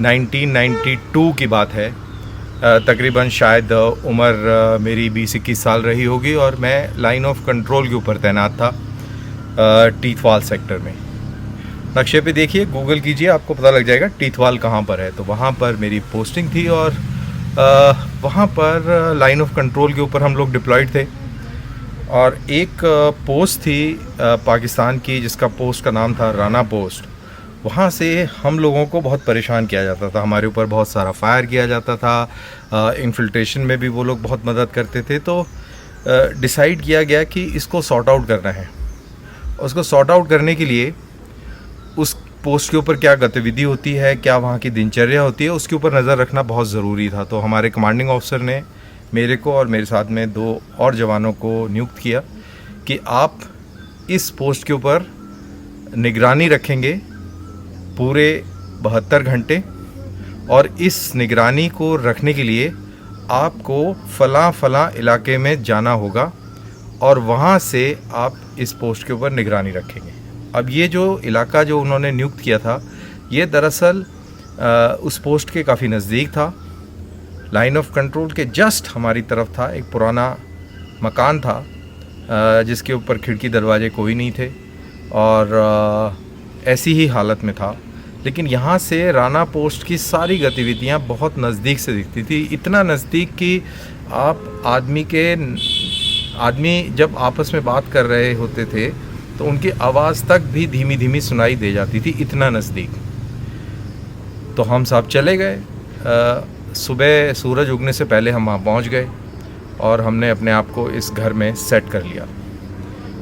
1992 की बात है। तकरीबन शायद उम्र मेरी 20-21 साल रही होगी और मैं लाइन ऑफ कंट्रोल के ऊपर तैनात था टीथवाल सेक्टर में। नक्शे पे देखिए, गूगल कीजिए, आपको पता लग जाएगा टीथवाल कहाँ पर है। तो वहाँ पर मेरी पोस्टिंग थी और वहाँ पर लाइन ऑफ कंट्रोल के ऊपर हम लोग डिप्लॉयड थे। और एक पोस्ट थी पाकिस्तान की जिसका पोस्ट का नाम था राना पोस्ट। वहाँ से हम लोगों को बहुत परेशान किया जाता था, हमारे ऊपर बहुत सारा फायर किया जाता था, इन्फिल्ट्रेशन में भी वो लोग बहुत मदद करते थे। तो डिसाइड किया गया कि इसको सॉर्ट आउट करना है। उसको सॉर्ट आउट करने के लिए उस पोस्ट के ऊपर क्या गतिविधि होती है, क्या वहाँ की दिनचर्या होती है, उसके ऊपर नज़र रखना बहुत ज़रूरी था। तो हमारे कमांडिंग ऑफिसर ने मेरे को और मेरे साथ में 2 और जवानों को नियुक्त किया कि आप इस पोस्ट के ऊपर निगरानी रखेंगे पूरे 72 घंटे, और इस निगरानी को रखने के लिए आपको फ़लाँ इलाके में जाना होगा और वहाँ से आप इस पोस्ट के ऊपर निगरानी रखेंगे। अब ये जो इलाका जो उन्होंने नियुक्त किया था, ये दरअसल उस पोस्ट के काफ़ी नज़दीक था। लाइन ऑफ कंट्रोल के जस्ट हमारी तरफ था एक पुराना मकान था जिसके ऊपर खिड़की दरवाजे कोई नहीं थे और ऐसी ही हालत में था। लेकिन यहाँ से राना पोस्ट की सारी गतिविधियाँ बहुत नज़दीक से दिखती थी, इतना नज़दीक कि आप आदमी जब आपस में बात कर रहे होते थे तो उनकी आवाज़ तक भी धीमी धीमी सुनाई दे जाती थी, इतना नज़दीक। तो हम साहब चले गए। सुबह सूरज उगने से पहले हम वहाँ पहुँच गए और हमने अपने आप को इस घर में सेट कर लिया।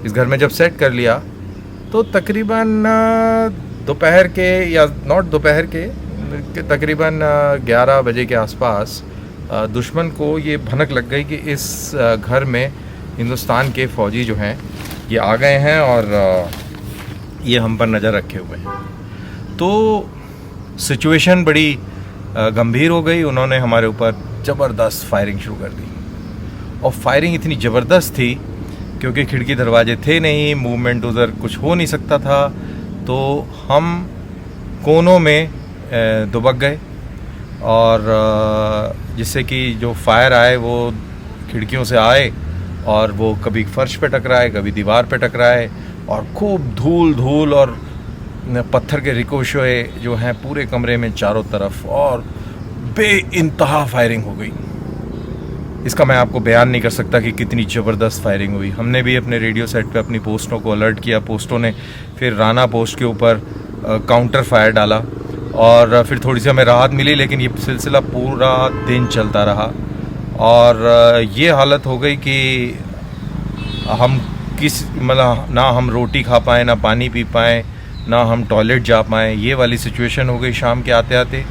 इस घर में जब सेट कर लिया तो तकरीबन दोपहर के या नॉट दोपहर के तकरीबन 11 बजे के आसपास दुश्मन को ये भनक लग गई कि इस घर में हिंदुस्तान के फ़ौजी जो हैं ये आ गए हैं और ये हम पर नज़र रखे हुए हैं। तो सिचुएशन बड़ी गंभीर हो गई। उन्होंने हमारे ऊपर ज़बरदस्त फायरिंग शुरू कर दी और फायरिंग इतनी ज़बरदस्त थी क्योंकि खिड़की दरवाजे थे नहीं, मूवमेंट उधर कुछ हो नहीं सकता था। तो हम कोनों में दुबक गए और जिससे कि जो फायर आए वो खिड़कियों से आए और वो कभी फर्श पे टकराए, कभी दीवार पे टकराए और खूब धूल और पत्थर के रिकोशे जो हैं पूरे कमरे में चारों तरफ, और बेइंतहा फायरिंग हो गई। इसका मैं आपको बयान नहीं कर सकता कि कितनी ज़बरदस्त फायरिंग हुई। हमने भी अपने रेडियो सेट पे अपनी पोस्टों को अलर्ट किया। पोस्टों ने फिर राना पोस्ट के ऊपर काउंटर फायर डाला और फिर थोड़ी सी हमें राहत मिली, लेकिन ये सिलसिला पूरा दिन चलता रहा और ये हालत हो गई कि हम ना हम रोटी खा पाएँ, ना पानी पी पाएँ, ना हम टॉयलेट जा पाएँ। ये वाली सिचुएशन हो गई शाम के आते आते।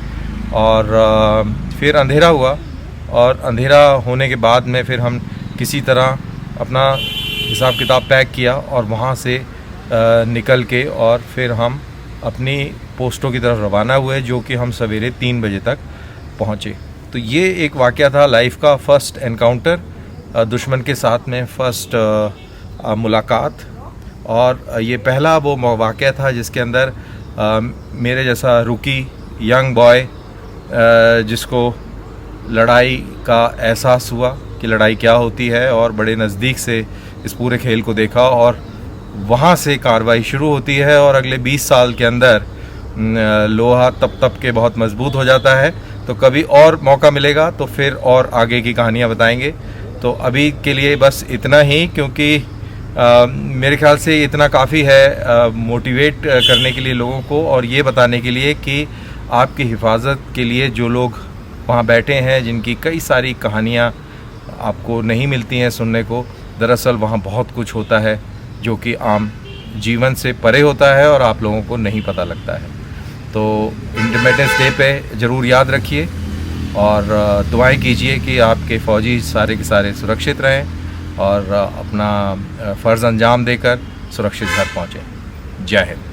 और फिर अंधेरा हुआ और अंधेरा होने के बाद में फिर हम किसी तरह अपना हिसाब किताब पैक किया और वहाँ से निकल के और फिर हम अपनी पोस्टों की तरफ रवाना हुए, जो कि हम सवेरे 3 बजे तक पहुँचे। तो ये एक वाक़या था लाइफ का फ़र्स्ट एनकाउंटर, दुश्मन के साथ में फ़र्स्ट मुलाकात। और ये पहला वो वाक़या था जिसके अंदर मेरे जैसा रुकी यंग बॉय जिसको लड़ाई का एहसास हुआ कि लड़ाई क्या होती है, और बड़े नज़दीक से इस पूरे खेल को देखा। और वहाँ से कार्रवाई शुरू होती है और अगले 20 साल के अंदर लोहा तप के बहुत मजबूत हो जाता है। तो कभी और मौका मिलेगा तो फिर और आगे की कहानियाँ बताएंगे। तो अभी के लिए बस इतना ही, क्योंकि मेरे ख्याल से इतना काफ़ी है मोटिवेट करने के लिए लोगों को, और ये बताने के लिए कि आपकी हिफाजत के लिए जो लोग वहाँ बैठे हैं, जिनकी कई सारी कहानियाँ आपको नहीं मिलती हैं सुनने को, दरअसल वहाँ बहुत कुछ होता है जो कि आम जीवन से परे होता है और आप लोगों को नहीं पता लगता है। तो इंडिपेंडेंस डे पे ज़रूर याद रखिए और दुआएं कीजिए कि आपके फ़ौजी सारे के सारे सुरक्षित रहें और अपना फ़र्ज़ अंजाम देकर सुरक्षित घर पहुँचें। जय हिंद।